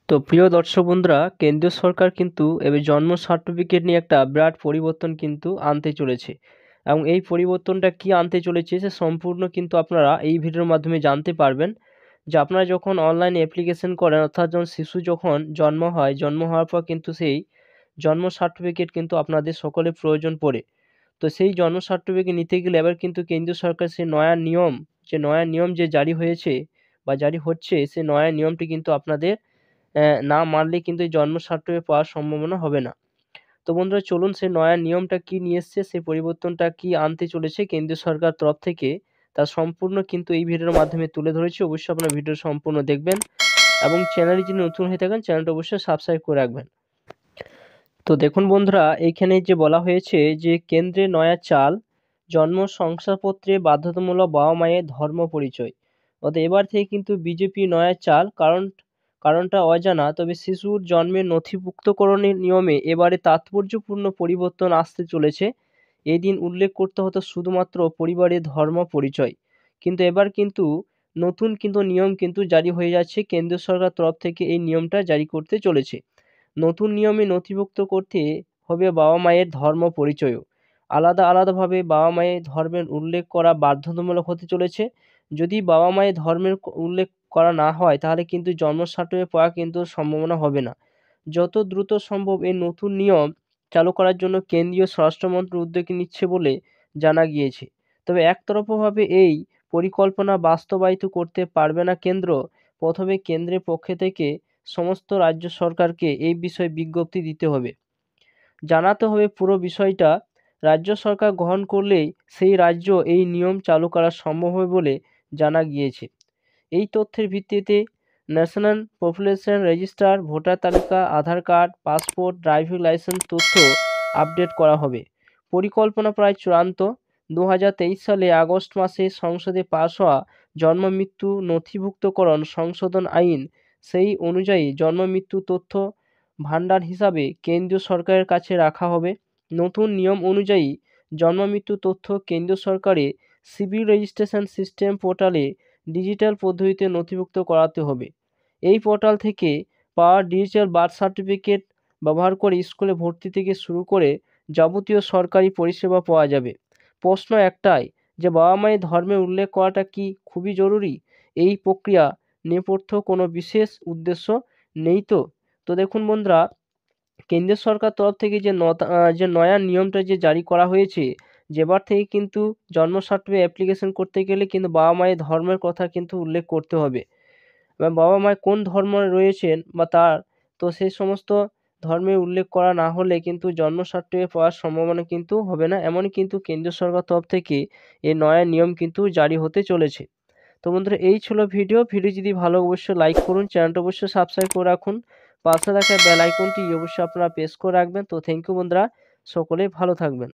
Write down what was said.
তো প্রিয় দর্শক বন্ধুরা, কেন্দ্রীয় সরকার কিন্তু এবার জন্ম সার্টিফিকেট নিয়ে একটা বিরাট পরিবর্তন কিন্তু আনতে চলেছে। এবং এই পরিবর্তনটা কি আনতে চলেছে সে সম্পূর্ণ কিন্তু আপনারা এই ভিডিওর মাধ্যমে জানতে পারবেন। যে আপনারা যখন অনলাইনে অ্যাপ্লিকেশন করেন, অর্থাৎ যখন শিশু যখন জন্ম হয়, জন্ম হওয়ার পর কিন্তু সেই জন্ম সার্টিফিকেট কিন্তু আপনাদের সকলের প্রয়োজন পড়ে। তো সেই জন্ম সার্টিফিকেট নিতে গেলে এবার কিন্তু কেন্দ্রীয় সরকার সেই নয়া নিয়ম যে জারি হয়েছে বা জারি হচ্ছে, সেই নয়া নিয়মটি কিন্তু আপনাদের না মানলে কিন্তু এই জন্ম সার্টিফিকেট পাওয়ার সম্ভাবনা হবে না। তো বন্ধুরা, চলুন সেই নয়া নিয়মটা কি নিয়ে এসছে, সেই পরিবর্তনটা কি আনতে চলেছে কেন্দ্রীয় সরকার তরফ থেকে, তার সম্পূর্ণ কিন্তু এই ভিডিওর মাধ্যমে তুলে ধরেছি। অবশ্যই আপনার ভিডিও সম্পূর্ণ দেখবেন এবং চ্যানেলে যদি নতুন হয়ে থাকেন চ্যানেলটা অবশ্যই সাবস্ক্রাইব করে রাখবেন। তো দেখুন বন্ধুরা, এইখানে যে বলা হয়েছে যে কেন্দ্রে নয়া চাল, জন্ম শংসাপত্রে বাধ্যতামূলক বাবা মায়ের ধর্ম পরিচয়। অর্থাৎ এবার থেকে কিন্তু বিজেপি নয়া চাল, কারণটা অজানা, তবে শিশুর জন্মের নথিভুক্তকরণের নিয়মে এবারে তাৎপর্যপূর্ণ পরিবর্তন আসতে চলেছে। এই দিন উল্লেখ করতে হতো শুধুমাত্র পরিবারের ধর্ম পরিচয়, কিন্তু এবার কিন্তু নতুন কিন্তু নিয়ম কিন্তু জারি হয়ে যাচ্ছে। কেন্দ্রীয় সরকার তরফ থেকে এই নিয়মটা জারি করতে চলেছে। নতুন নিয়মে নথিভুক্ত করতে হবে বাবা মায়ের ধর্ম পরিচয়ও। আলাদাভাবে বাবা মায়ের ধর্মের উল্লেখ করা বাধ্যতামূলক হতে চলেছে। যদি বাবা মায়ের ধর্মের উল্লেখ করা না হয় তাহলে কিন্তু জন্ম সার্টিফিকেট পাওয়া কিন্তু সম্ভাবনা হবে না। যত দ্রুত সম্ভব এই নতুন নিয়ম চালু করার জন্য কেন্দ্রীয় স্বরাষ্ট্রমন্ত্রী উদ্যোগ নিচ্ছে বলে জানা গিয়েছে। তবে একতরফাভাবে এই পরিকল্পনা বাস্তবায়িত করতে পারবে না কেন্দ্র। প্রথমে কেন্দ্রের পক্ষ থেকে সমস্ত রাজ্য সরকারকে এই বিষয়ে বিজ্ঞপ্তি দিতে হবে, জানাতে হবে পুরো বিষয়টা। রাজ্য সরকার গ্রহণ করলেই সেই রাজ্য এই নিয়ম চালু করা সম্ভব হবে বলে জানা গিয়েছে। এই তথ্যের ভিত্তিতে ন্যাশনাল পপুলেশন রেজিস্টার, ভোটার তালিকা, আধার কার্ড, পাসপোর্ট, ড্রাইভিং লাইসেন্স তথ্য আপডেট করা হবে। পরিকল্পনা প্রায় চূড়ান্ত। 2023 সালে আগস্ট মাসে সংসদে পাস হওয়া জন্ম মৃত্যু নথিভুক্তকরণ সংশোধন আইন, সেই অনুযায়ী জন্ম মৃত্যু তথ্য ভাণ্ডার হিসাবে কেন্দ্রীয় সরকারের কাছে রাখা হবে। নতুন নিয়ম অনুযায়ী জন্ম মৃত্যু তথ্য কেন্দ্রীয় সরকারের সিভিল রেজিস্ট্রেশন সিস্টেম পোর্টালে ডিজিটাল পদ্ধতিতে নথিভুক্ত করাতে হবে। এই পোর্টাল থেকে পাওয়া ডিজিটাল বার্থ সার্টিফিকেট ব্যবহার করে স্কুলে ভর্তি থেকে শুরু করে যাবতীয় সরকারি পরিষেবা পাওয়া যাবে। প্রশ্ন একটাই, যে বাবা মায়ের ধর্মের উল্লেখ করাটা কি খুবই জরুরি? এই প্রক্রিয়া নেপথ্য কোনো বিশেষ উদ্দেশ্য নেই তো? তো দেখুন বন্ধুরা, কেন্দ্রীয় সরকার তরফ থেকে যে নয়া নিয়মটা যে জারি করা হয়েছে, যেবার থেকে কিন্তু জন্ম সার্টিফিকেট অ্যাপ্লিকেশন করতে গেলে কিন্তু বাবা মায়ের ধর্মের কথা কিন্তু উল্লেখ করতে হবে এবং বাবা মা কোন ধর্মে রয়েছেন বা তার, তো সেই সমস্ত ধর্মের উল্লেখ করা না হলে কিন্তু জন্ম সার্টিফিকেট পাওয়ার সম্ভাবনা কিন্তু হবে না। এমনই কিন্তু কেন্দ্রীয় সরকার তরফ থেকে এই নয়া নিয়ম কিন্তু জারি হতে চলেছে। তো বন্ধুরা, এই ছিল ভিডিও যদি ভালো অবশ্যই লাইক করুন, চ্যানেলটা অবশ্যই সাবস্ক্রাইব করে রাখুন, পাশে থাকা বেল আইকনটি অবশ্যই আপনারা প্রেস করে রাখবেন। তো থ্যাংক ইউ বন্ধুরা, সকলেই ভালো থাকবেন।